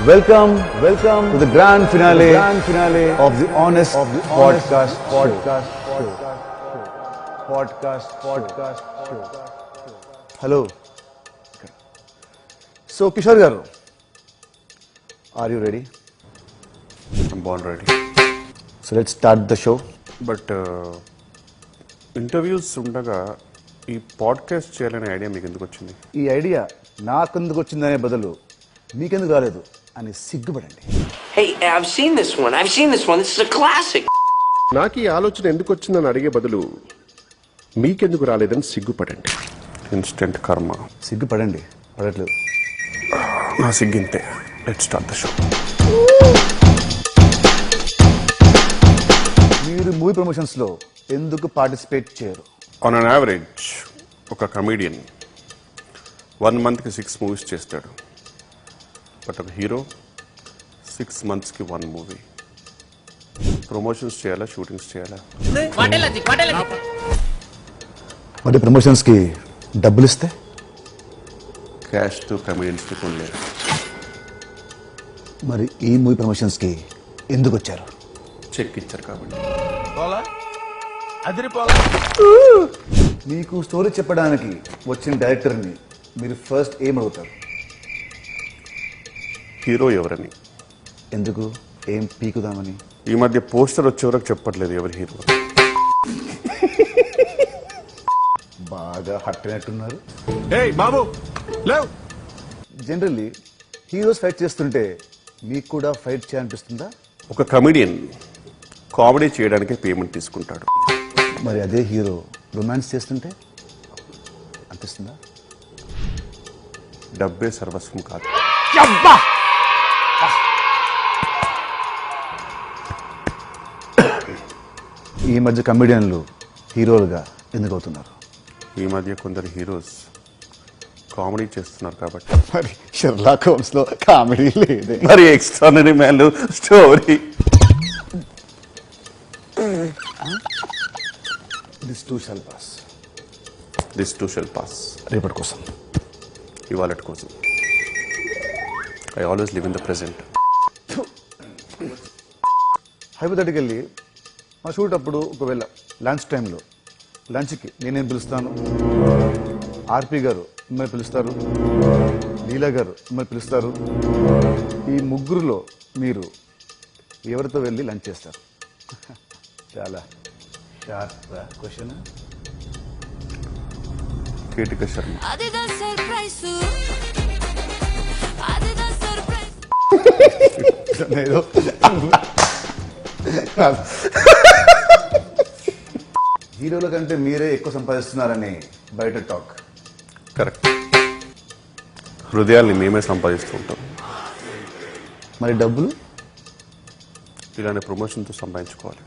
Welcome to the grand finale of the Honest Podcast Show. Hello. So, Kishore garu, are you ready? I'm born ready. So, let's start the show. But interviews ఉండగా ఈ podcast చేయాలనే idea మీకు ఎందుకు వచ్చింది? ఈ idea నాకెందుకు వచ్చిందనే బదులు మీకెందుకు రాలేదు అని సిగ్గుపడండి. Hey, I've seen this one. This is a classic. నాకు ఈ ఆలోచన ఎందుకు వచ్చిందని అడిగే బదులు మీకెందుకు రాలేదని సిగ్గుపడండి. ఇన్స్టెంట్ కర్మ. సిగ్గుపడండి, పడట్లేదు. నా సిగ్గింతే. Let's start the show. మీరు మూవీ ప్రమోషన్స్లో ఎందుకు పార్టిసిపేట్ చేయరు? ఆన్ అన్ యావరేజ్ ఒక కమీడియన్ 1 monthకి 6 movies చేస్తాడు. బట్ ఒక హీరో 6 monthsకి 1 movie. ప్రమోషన్స్ చేయాలా, షూటింగ్స్ చేయాలా? మరి ప్రమోషన్స్కి డబ్బులు ఇస్తే క్యాష్తో కమీడియన్స్కి కొనలేరు. మరి ఈ మూవీ ప్రమోషన్స్కి ఎందుకు వచ్చారు? చెక్ ఇచ్చారు కాబట్టి. మీకు స్టోరీ చెప్పడానికి వచ్చిన డైరెక్టర్ని మీరు ఫస్ట్ ఏం అడుగుతారు? హీరో ఎవరని. ఎందుకు? ఏం పీకుదామని? ఈ మధ్య పోస్టర్ వచ్చే వరకు చెప్పట్లేదు ఎవరి హీరో. బాగా హట్ అయినట్టున్నారు. బాబు లేవ్. జనరల్లీ హీరోస్ ఫైట్ చేస్తుంటే మీకు కూడా ఫైట్ చేయాలనిపిస్తుందా? ఒక కమెడియన్ కామెడీ చేయడానికి పేమెంట్ తీసుకుంటాడు. మరి అదే హీరో రొమాన్స్ చేస్తుంటే అనిపిస్తుందా? డబ్బే సర్వస్వం కాదు. ఈ మధ్య కమెడియన్లు హీరోలుగా ఎందుకు అవుతున్నారు? ఈ మధ్య కొందరు హీరోస్ కామెడీ చేస్తున్నారు కాబట్టి. మరి షెర్లాక్ హోమ్స్ లో కామెడీ లేదే. మరి extraordinary man story. This two shall pass. This two shall pass. రేపటి కోసం, ఇవాళ కోసం. I always live in the present. Hypothetically మా షూట్ అప్పుడు ఒకవేళ లంచ్ టైంలో లంచ్కి నేనేం పిలుస్తాను, ఆర్పి గారు మిమ్మల్ని పిలుస్తారు, లీలా గారు మిమ్మల్ని పిలుస్తారు. ఈ ముగ్గురులో మీరు ఎవరితో వెళ్ళి లంచ్ చేస్తారు? చాలా షార్ప్ క్వశ్చన్. కీటిక శర్మ. హీరోల కంటే మీరే ఎక్కువ సంపాదిస్తున్నారని బయట టాక్. కరెక్ట్. హృదయాల్ని మేమే సంపాదిస్తూ ఉంటాం. మరి డబ్బులు? ఇలాంటి ప్రమోషన్తో సంపాదించుకోవాలి.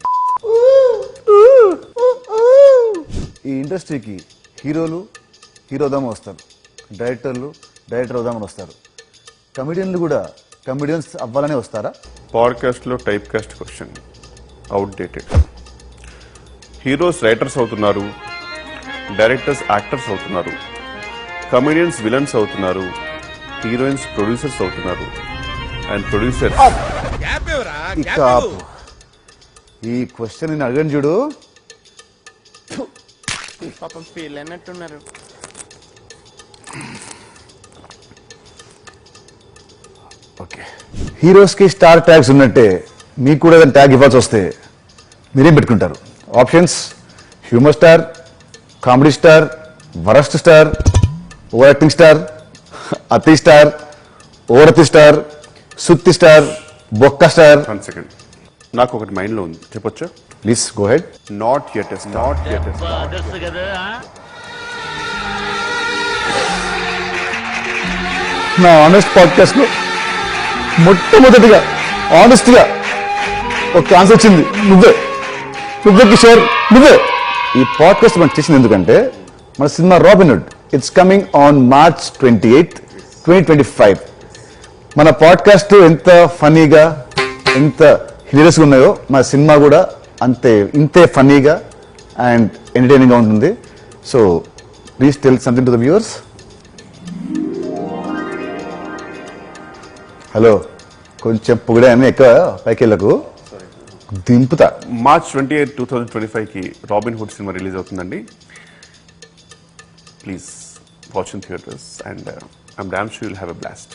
ఈ ఇండస్ట్రీకి హీరోలు హీరోదామని వస్తారు, డైరెక్టర్లు డైరెక్టర్ అవుదామని వస్తారు. కమెడియన్లు కూడా కమెడియన్స్ అవ్వాలనే వస్తారా? పాడ్కాస్ట్లో type cast question outdated. Heroes writers అవుతున్నారు, డైరెక్టర్స్ యాక్టర్స్ అవుతున్నారు, కమెడియన్స్ విలన్స్ అవుతున్నారు, హీరోయిన్స్ ప్రొడ్యూసర్స్ అవుతున్నారు, అండ్ ప్రొడ్యూసర్స్. ఈ క్వశ్చన్ నేను అడగను చూడు. పాపం ఫీల్ అయినట్టున్నారు. ఓకే, హీరోస్కి స్టార్ ట్యాగ్స్ ఉన్నట్టే మీకు కూడా ఏదైనా ట్యాగ్ ఇవ్వాల్సి వస్తే మీరేం పెట్టుకుంటారు? Options: humour star, comedy star, worst star, over acting star, అతి స్టార్, ఓవరతి స్టార్, సుత్తి స్టార్, బొక్క స్టార్. 1 second. నాకు ఒకటి మైండ్లో ఉంది, చెప్పొచ్చా? Please go head. Not yet a star. నా ఆనెస్ట్ పాడ్కాస్ట్ లో మొట్టమొదటిగా ఆనెస్ట్గా ఒక ఆన్సర్ వచ్చింది. నువ్వే కిషోర్, నువ్వే. ఈ పాడ్కాస్ట్ మనం చేసింది ఎందుకంటే మన cinema robin hood it's coming on March 28, 2025. మన పాడ్కాస్ట్ ఎంత ఫనీగా, ఎంత హిలేరియస్గా ఉన్నాయో మన సినిమా కూడా ఇంతే ఫనీగా అండ్ ఎంటర్టైనింగ్గా ఉంటుంది. So please tell something to the viewers. Hello, కొంచెం పొగిడాయని ఎక్కువ పైకెళ్ళకు దింపుతా. మార్చ్ 28, 2025కి రాబిన్ హుడ్ సినిమా రిలీజ్ అవుతుందండి. Please watch in theatres and I'm damn sure you'll have a blast.